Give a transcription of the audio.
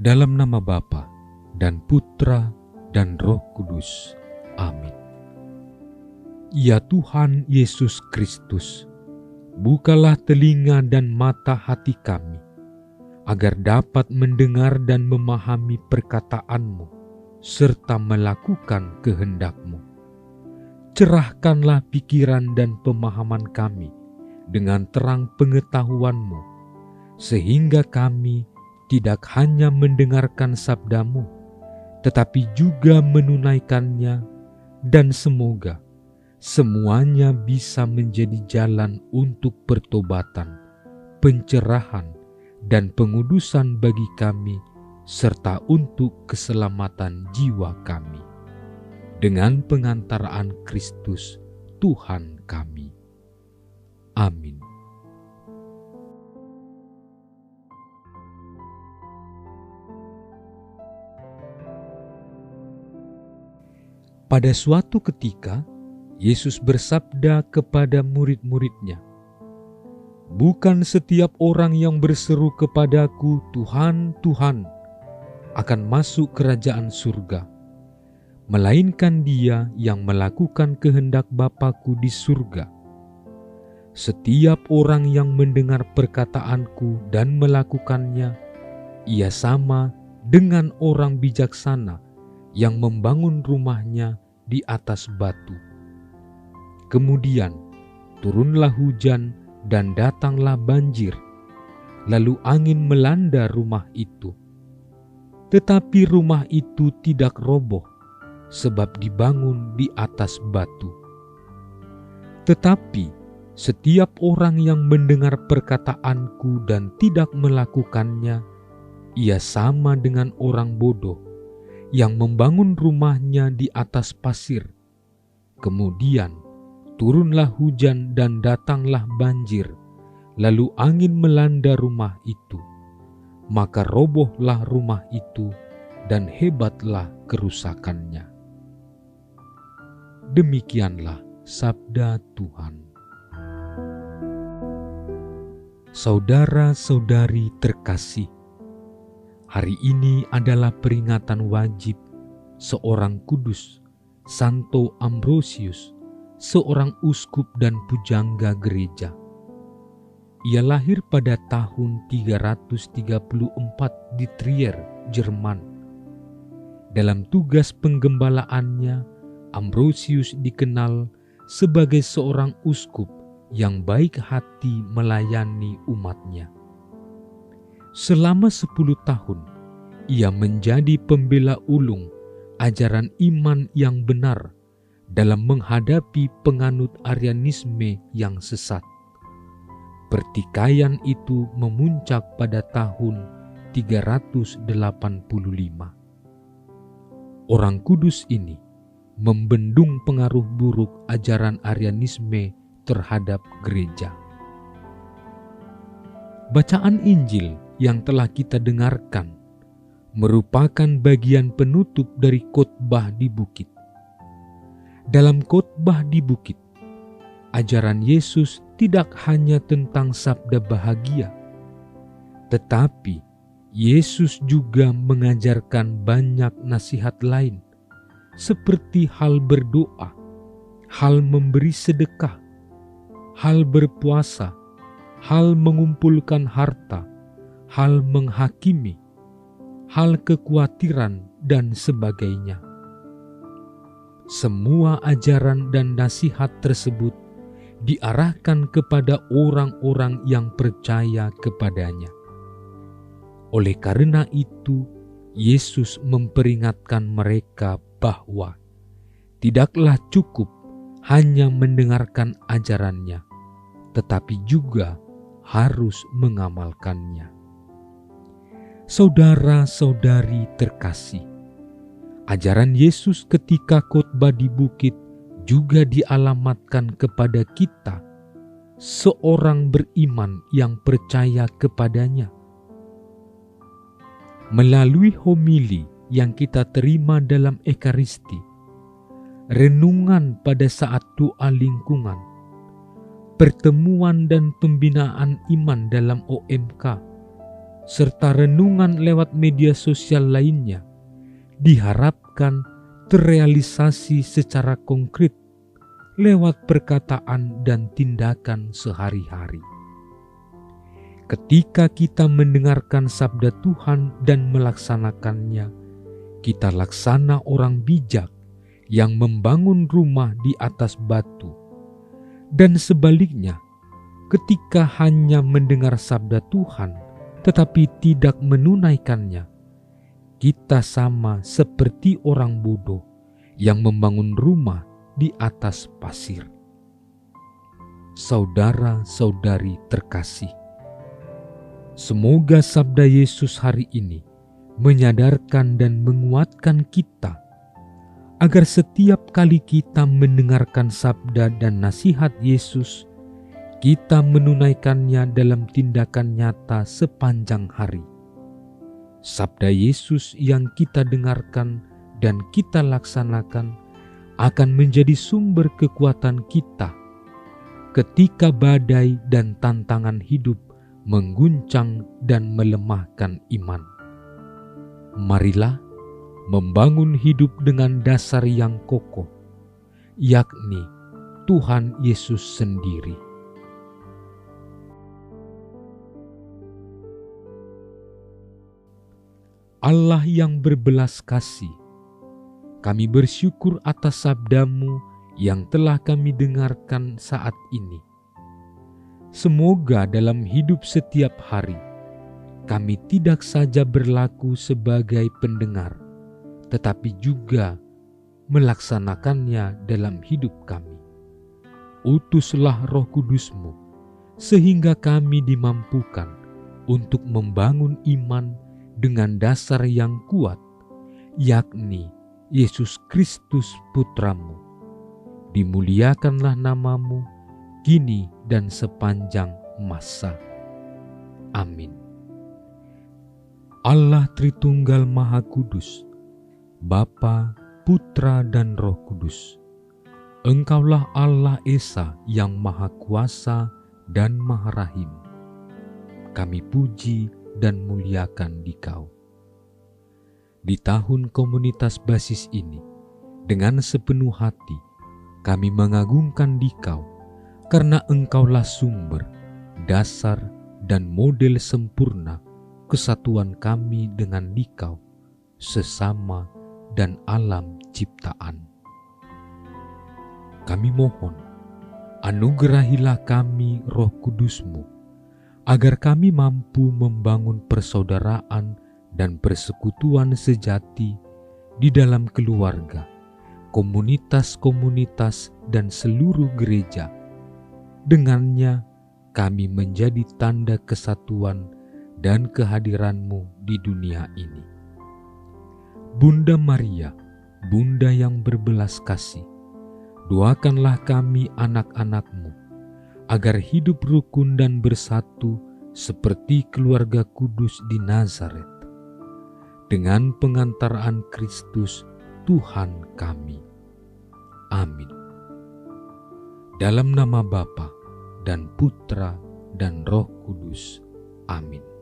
Dalam nama Bapa dan Putra dan Roh Kudus. Amin. Ya Tuhan Yesus Kristus, bukalah telinga dan mata hati kami, agar dapat mendengar dan memahami perkataan-Mu, serta melakukan kehendak-Mu. Cerahkanlah pikiran dan pemahaman kami dengan terang pengetahuan-Mu, sehingga kami tidak hanya mendengarkan sabda-Mu, tetapi juga menunaikannya, dan semoga semuanya bisa menjadi jalan untuk pertobatan, pencerahan, dan pengudusan bagi kami, serta untuk keselamatan jiwa kami. Dengan pengantaraan Kristus, Tuhan kami. Amin. Pada suatu ketika, Yesus bersabda kepada murid-muridnya, "Bukan setiap orang yang berseru kepadaku, 'Tuhan, Tuhan,' akan masuk kerajaan surga, melainkan dia yang melakukan kehendak Bapa-Ku di surga. Setiap orang yang mendengar perkataanku dan melakukannya, ia sama dengan orang bijaksana yang membangun rumahnya di atas batu. Kemudian turunlah hujan dan datanglah banjir, lalu angin melanda rumah itu. Tetapi rumah itu tidak roboh, sebab dibangun di atas batu. Tetapi setiap orang yang mendengar perkataanku dan tidak melakukannya, ia sama dengan orang bodoh yang membangun rumahnya di atas pasir. Kemudian turunlah hujan dan datanglah banjir, lalu angin melanda rumah itu. Maka robohlah rumah itu dan hebatlah kerusakannya." Demikianlah sabda Tuhan. Saudara-saudari terkasih, hari ini adalah peringatan wajib seorang kudus, Santo Ambrosius, seorang uskup dan pujangga gereja. Ia lahir pada tahun 334 di Trier, Jerman. Dalam tugas penggembalaannya, Ambrosius dikenal sebagai seorang uskup yang baik hati melayani umatnya. Selama 10 tahun, ia menjadi pembela ulung ajaran iman yang benar dalam menghadapi penganut Arianisme yang sesat. Pertikaian itu memuncak pada tahun 385. Orang kudus ini membendung pengaruh buruk ajaran Arianisme terhadap gereja. Bacaan Injil yang telah kita dengarkan merupakan bagian penutup dari khotbah di bukit. Dalam khotbah di bukit, ajaran Yesus tidak hanya tentang sabda bahagia, tetapi Yesus juga mengajarkan banyak nasihat lain, seperti hal berdoa, hal memberi sedekah, hal berpuasa, hal mengumpulkan harta, hal menghakimi, hal kekhawatiran, dan sebagainya. Semua ajaran dan nasihat tersebut diarahkan kepada orang-orang yang percaya kepadanya. Oleh karena itu, Yesus memperingatkan mereka bahwa tidaklah cukup hanya mendengarkan ajarannya, tetapi juga harus mengamalkannya. Saudara-saudari terkasih, ajaran Yesus ketika khotbah di bukit juga dialamatkan kepada kita, seorang beriman yang percaya kepadanya. Melalui homili yang kita terima dalam Ekaristi, renungan pada saat doa lingkungan, pertemuan dan pembinaan iman dalam OMK, serta renungan lewat media sosial lainnya diharapkan terrealisasi secara konkret lewat perkataan dan tindakan sehari-hari. Ketika kita mendengarkan sabda Tuhan dan melaksanakannya, kita laksana orang bijak yang membangun rumah di atas batu. Dan sebaliknya, ketika hanya mendengar sabda Tuhan tetapi tidak menunaikannya, kita sama seperti orang bodoh yang membangun rumah di atas pasir. Saudara-saudari terkasih, semoga sabda Yesus hari ini menyadarkan dan menguatkan kita agar setiap kali kita mendengarkan sabda dan nasihat Yesus, kita menunaikannya dalam tindakan nyata sepanjang hari. Sabda Yesus yang kita dengarkan dan kita laksanakan akan menjadi sumber kekuatan kita ketika badai dan tantangan hidup mengguncang dan melemahkan iman. Marilah membangun hidup dengan dasar yang kokoh, yakni Tuhan Yesus sendiri. Allah yang berbelas kasih, kami bersyukur atas sabda-Mu yang telah kami dengarkan saat ini. Semoga dalam hidup setiap hari, kami tidak saja berlaku sebagai pendengar, tetapi juga melaksanakannya dalam hidup kami. Utuslah Roh Kudus-Mu, sehingga kami dimampukan untuk membangun iman dengan dasar yang kuat, yakni Yesus Kristus Putra-Mu. Dimuliakanlah nama-Mu, kini dan sepanjang masa. Amin. Allah Tritunggal Maha Kudus, Bapa, Putra, dan Roh Kudus. Engkaulah Allah Esa yang Maha Kuasa dan Maha Rahim. Kami puji dan muliakan Dikau. Di tahun komunitas basis ini, dengan sepenuh hati, kami mengagungkan Dikau, karena Engkaulah sumber, dasar, dan model sempurna kesatuan kami dengan Dikau, sesama dan alam ciptaan. Kami mohon, anugerahilah kami Roh Kudus-Mu, agar kami mampu membangun persaudaraan dan persekutuan sejati di dalam keluarga, komunitas-komunitas, dan seluruh gereja. Dengannya kami menjadi tanda kesatuan dan kehadiran-Mu di dunia ini. Bunda Maria, Bunda yang berbelas kasih, doakanlah kami anak-anak-Mu, agar hidup rukun dan bersatu seperti keluarga kudus di Nazaret, dengan pengantaraan Kristus Tuhan kami. Amin. Dalam nama Bapa dan Putra dan Roh Kudus. Amin.